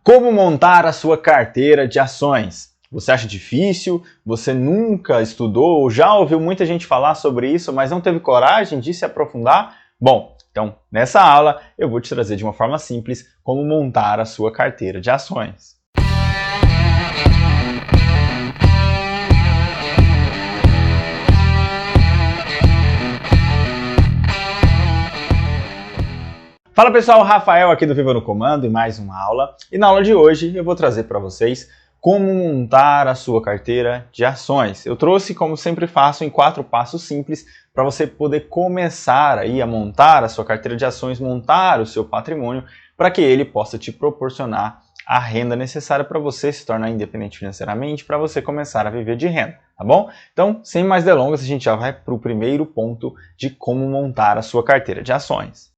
Como montar a sua carteira de ações? Você acha difícil? Você nunca estudou ou já ouviu muita gente falar sobre isso, mas não teve coragem de se aprofundar? Bom, então nessa aula eu vou te trazer de uma forma simples como montar a sua carteira de ações. Fala pessoal, Rafael aqui do Viva no Comando e mais uma aula. E na aula de hoje eu vou trazer para vocês como montar a sua carteira de ações. Eu trouxe, como sempre faço, em 4 passos simples para você poder começar aí a montar a sua carteira de ações, montar o seu patrimônio, para que ele possa te proporcionar a renda necessária para você se tornar independente financeiramente, para você começar a viver de renda, tá bom? Então, sem mais delongas, a gente já vai para o primeiro ponto de como montar a sua carteira de ações.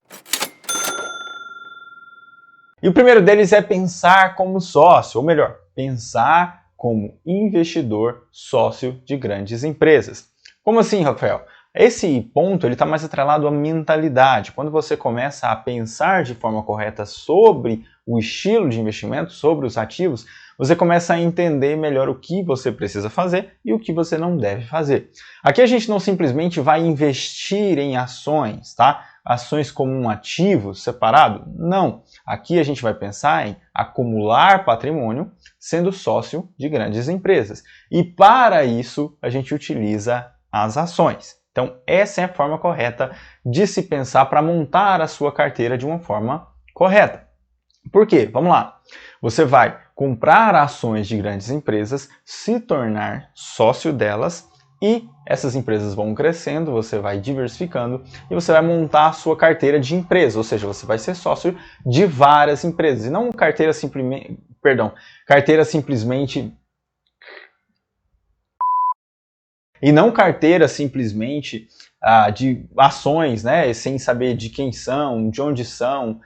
E o primeiro deles é pensar como sócio, ou melhor, pensar como investidor sócio de grandes empresas. Como assim, Rafael? Esse ponto está mais atrelado à mentalidade. Quando você começa a pensar de forma correta sobre o estilo de investimento, sobre os ativos, você começa a entender melhor o que você precisa fazer e o que você não deve fazer. Aqui a gente não simplesmente vai investir em ações, tá? Ações como um ativo separado? Não. Aqui a gente vai pensar em acumular patrimônio sendo sócio de grandes empresas. E para isso a gente utiliza as ações. Então essa é a forma correta de se pensar para montar a sua carteira de uma forma correta. Por quê? Vamos lá. Você vai comprar ações de grandes empresas, se tornar sócio delas e essas empresas vão crescendo, você vai diversificando e você vai montar a sua carteira de empresa, ou seja, você vai ser sócio de várias empresas e não carteira simplesmente de ações, né, sem saber de quem são, de onde são,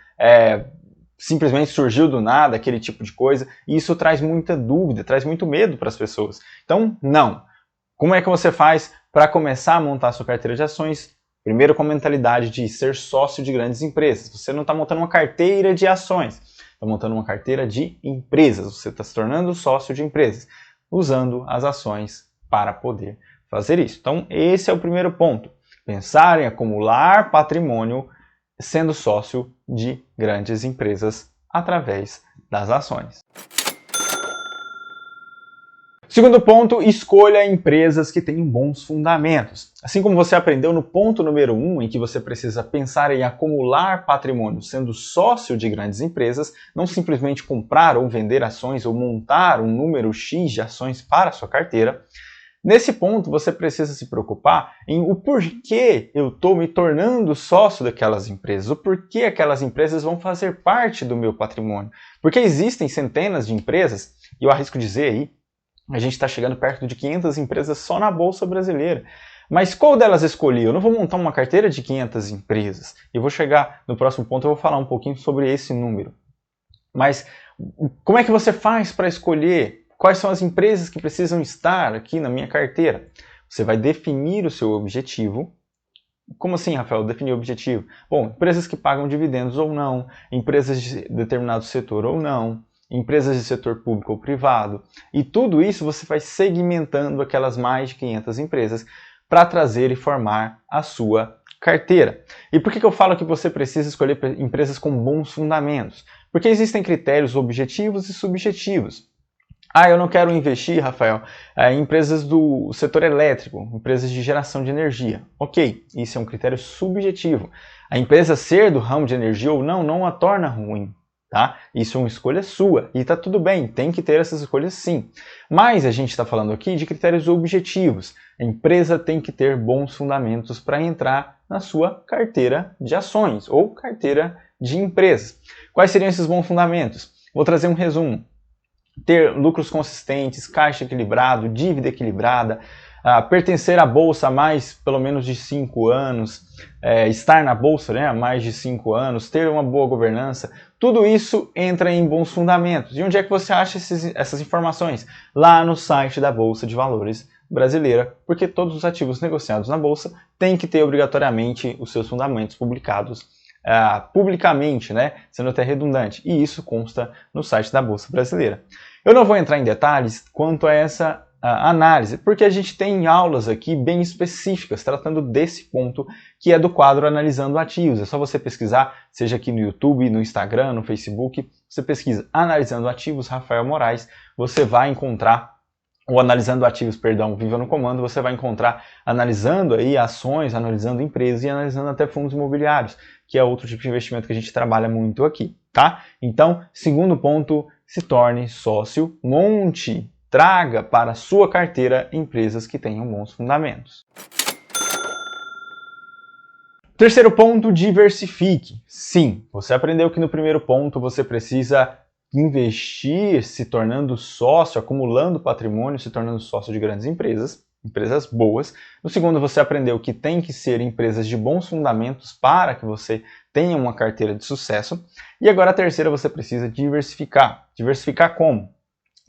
simplesmente surgiu do nada, aquele tipo de coisa, e isso traz muita dúvida, traz muito medo para as pessoas. Então, não. Como é que você faz para começar a montar a sua carteira de ações? Primeiro, com a mentalidade de ser sócio de grandes empresas. Você não está montando uma carteira de ações, está montando uma carteira de empresas. Você está se tornando sócio de empresas, usando as ações para poder fazer isso. Então, esse é o primeiro ponto. Pensar em acumular patrimônio sendo sócio de grandes empresas através das ações. Segundo ponto, escolha empresas que tenham bons fundamentos. Assim como você aprendeu no ponto número 1, em que você precisa pensar em acumular patrimônio sendo sócio de grandes empresas, não simplesmente comprar ou vender ações ou montar um número X de ações para a sua carteira. Nesse ponto, você precisa se preocupar em o porquê eu estou me tornando sócio daquelas empresas, o porquê aquelas empresas vão fazer parte do meu patrimônio. Porque existem centenas de empresas, e eu arrisco dizer aí, a gente está chegando perto de 500 empresas só na Bolsa Brasileira. Mas qual delas escolhi? Eu não vou montar uma carteira de 500 empresas. Eu vou chegar no próximo ponto, eu vou falar um pouquinho sobre esse número. Mas como é que você faz para escolher quais são as empresas que precisam estar aqui na minha carteira? Você vai definir o seu objetivo. Como assim, Rafael, definir o objetivo? Bom, empresas que pagam dividendos ou não, empresas de determinado setor ou não, empresas de setor público ou privado, e tudo isso você vai segmentando aquelas mais de 500 empresas para trazer e formar a sua carteira. E por que eu falo que você precisa escolher empresas com bons fundamentos? Porque existem critérios objetivos e subjetivos. Eu não quero investir, Rafael, em empresas do setor elétrico, empresas de geração de energia. Ok, isso é um critério subjetivo. A empresa ser do ramo de energia ou não a torna ruim. Tá? Isso é uma escolha sua e tá tudo bem, tem que ter essas escolhas sim. Mas a gente está falando aqui de critérios objetivos. A empresa tem que ter bons fundamentos para entrar na sua carteira de ações ou carteira de empresas. Quais seriam esses bons fundamentos? Vou trazer um resumo. Ter lucros consistentes, caixa equilibrado, dívida equilibrada, pertencer à bolsa há mais pelo menos de 5 anos, estar na bolsa, né, há mais de 5 anos, ter uma boa governança, tudo isso entra em bons fundamentos. E onde é que você acha essas informações? Lá no site da Bolsa de Valores brasileira, porque todos os ativos negociados na bolsa têm que ter obrigatoriamente os seus fundamentos publicados publicamente, né, sendo até redundante, e isso consta no site da Bolsa Brasileira. Eu não vou entrar em detalhes quanto a essa análise, porque a gente tem aulas aqui bem específicas tratando desse ponto, que é do quadro Analisando Ativos. É só você pesquisar, seja aqui no YouTube, no Instagram, no Facebook, você pesquisa Analisando Ativos Rafael Moraes, você vai encontrar, ou Analisando Ativos, perdão, Viva no Comando, você vai encontrar analisando aí ações, analisando empresas e analisando até fundos imobiliários, que é outro tipo de investimento que a gente trabalha muito aqui, tá? Então, segundo ponto, se torne sócio, monte, traga para a sua carteira empresas que tenham bons fundamentos. Terceiro ponto, diversifique. Sim, você aprendeu que no primeiro ponto você precisa investir se tornando sócio, acumulando patrimônio, se tornando sócio de grandes empresas, empresas boas. No segundo, você aprendeu que tem que ser empresas de bons fundamentos para que você tenha uma carteira de sucesso. E agora a terceira, você precisa diversificar. Diversificar como?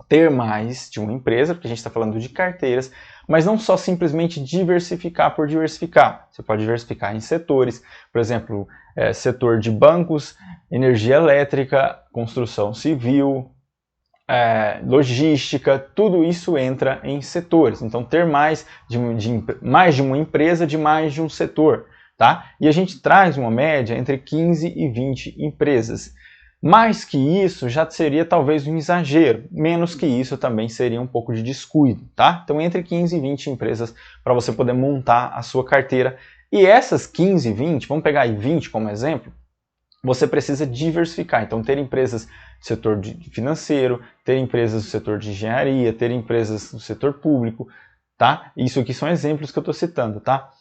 Ter mais de uma empresa, porque a gente está falando de carteiras, mas não só simplesmente diversificar por diversificar. Você pode diversificar em setores, por exemplo, setor de bancos, energia elétrica, construção civil, logística, tudo isso entra em setores. Então, ter mais de uma empresa de mais de um setor, tá? E a gente traz uma média entre 15 e 20 empresas. Mais que isso já seria talvez um exagero, menos que isso também seria um pouco de descuido, tá? Então entre 15 e 20 empresas para você poder montar a sua carteira. E essas 15 e 20, vamos pegar aí 20 como exemplo, você precisa diversificar. Então ter empresas do setor financeiro, ter empresas do setor de engenharia, ter empresas do setor público, tá? Isso aqui são exemplos que eu estou citando, tá?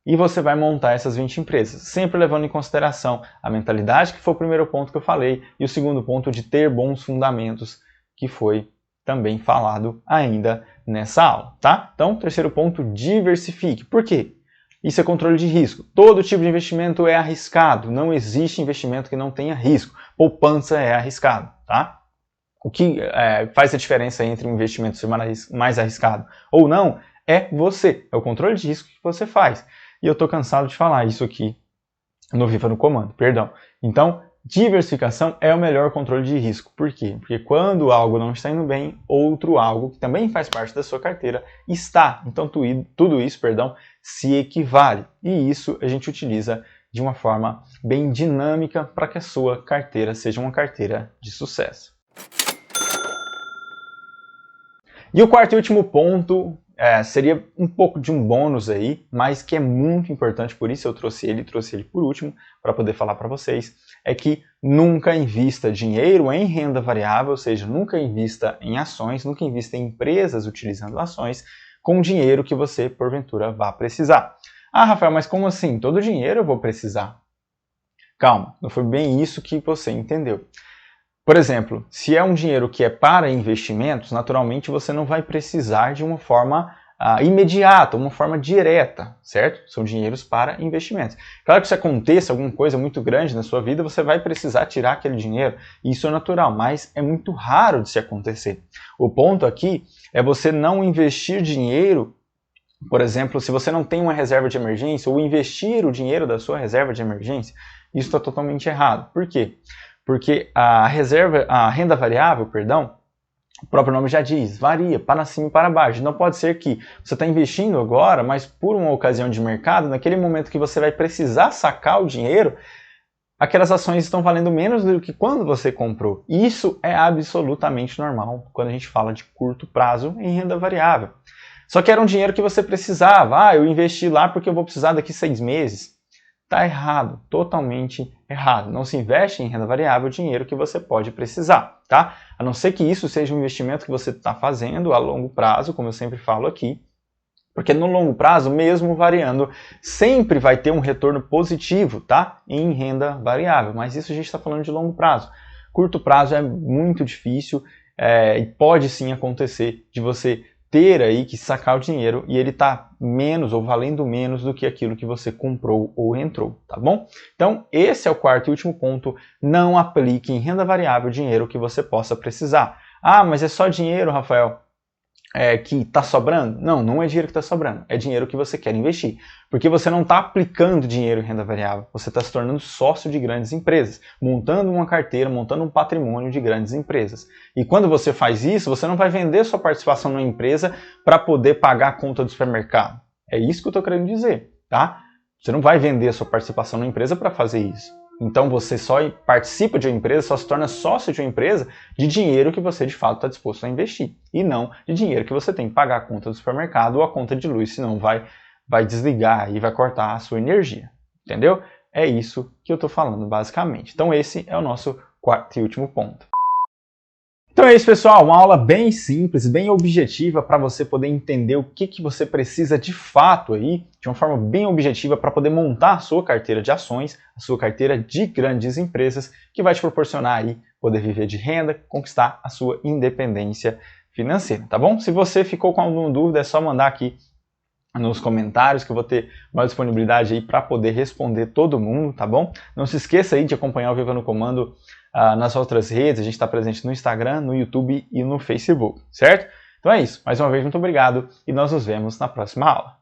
E você vai montar essas 20 empresas, sempre levando em consideração a mentalidade, que foi o primeiro ponto que eu falei, e o segundo ponto de ter bons fundamentos, que foi também falado ainda nessa aula, tá? Então, terceiro ponto, diversifique. Por quê? Isso é controle de risco. Todo tipo de investimento é arriscado, não existe investimento que não tenha risco. Poupança é arriscado, tá? O que faz a diferença entre um investimento ser mais arriscado ou não é você, é o controle de risco que você faz. E eu estou cansado de falar isso aqui no Viva no Comando, perdão. Então, diversificação é o melhor controle de risco. Por quê? Porque quando algo não está indo bem, outro algo que também faz parte da sua carteira está. Então, tudo isso, se equivale. E isso a gente utiliza de uma forma bem dinâmica para que a sua carteira seja uma carteira de sucesso. E o quarto e último ponto seria um pouco de um bônus aí, mas que é muito importante, por isso eu trouxe ele por último, para poder falar para vocês, é que nunca invista dinheiro em renda variável, ou seja, nunca invista em ações, nunca invista em empresas utilizando ações com dinheiro que você, porventura, vá precisar. Ah, Rafael, mas como assim? Todo dinheiro eu vou precisar? Calma, não foi bem isso que você entendeu. Por exemplo, se é um dinheiro que é para investimentos, naturalmente você não vai precisar de uma forma imediata, uma forma direta, certo? São dinheiros para investimentos. Claro que se aconteça alguma coisa muito grande na sua vida, você vai precisar tirar aquele dinheiro, isso é natural, mas é muito raro de se acontecer. O ponto aqui é você não investir dinheiro, por exemplo, se você não tem uma reserva de emergência, ou investir o dinheiro da sua reserva de emergência, isso está totalmente errado. Por quê? Porque a renda variável, o próprio nome já diz, varia para cima e para baixo. Não pode ser que você está investindo agora, mas por uma ocasião de mercado, naquele momento que você vai precisar sacar o dinheiro, aquelas ações estão valendo menos do que quando você comprou. Isso é absolutamente normal quando a gente fala de curto prazo em renda variável. Só que era um dinheiro que você precisava. Eu investi lá porque eu vou precisar daqui 6 meses. Está errado, totalmente errado. Não se investe em renda variável dinheiro que você pode precisar, tá? A não ser que isso seja um investimento que você está fazendo a longo prazo, como eu sempre falo aqui, porque no longo prazo, mesmo variando, sempre vai ter um retorno positivo, tá? Em renda variável, mas isso a gente está falando de longo prazo. Curto prazo é muito difícil e pode sim acontecer de você ter aí que sacar o dinheiro e ele tá menos ou valendo menos do que aquilo que você comprou ou entrou, tá bom? Então, esse é o quarto e último ponto. Não aplique em renda variável dinheiro que você possa precisar. Ah, mas é só dinheiro, Rafael? que está sobrando? Não, não é dinheiro que está sobrando, é dinheiro que você quer investir. Porque você não está aplicando dinheiro em renda variável, você está se tornando sócio de grandes empresas, montando uma carteira, montando um patrimônio de grandes empresas. E quando você faz isso, você não vai vender sua participação numa empresa para poder pagar a conta do supermercado. É isso que eu estou querendo dizer, tá? Você não vai vender a sua participação numa empresa para fazer isso. Então você só participa de uma empresa, só se torna sócio de uma empresa de dinheiro que você de fato está disposto a investir. E não de dinheiro que você tem que pagar a conta do supermercado ou a conta de luz, senão vai desligar e vai cortar a sua energia. Entendeu? É isso que eu estou falando basicamente. Então esse é o nosso quarto e último ponto. Então é isso, pessoal, uma aula bem simples, bem objetiva para você poder entender o que você precisa de fato aí, de uma forma bem objetiva para poder montar a sua carteira de ações, a sua carteira de grandes empresas, que vai te proporcionar aí poder viver de renda, conquistar a sua independência financeira, tá bom? Se você ficou com alguma dúvida, é só mandar aqui nos comentários que eu vou ter maior disponibilidade aí para poder responder todo mundo, tá bom? Não se esqueça aí de acompanhar o Viva no Comando nas outras redes, a gente está presente no Instagram, no YouTube e no Facebook, certo? Então é isso, mais uma vez muito obrigado e nós nos vemos na próxima aula.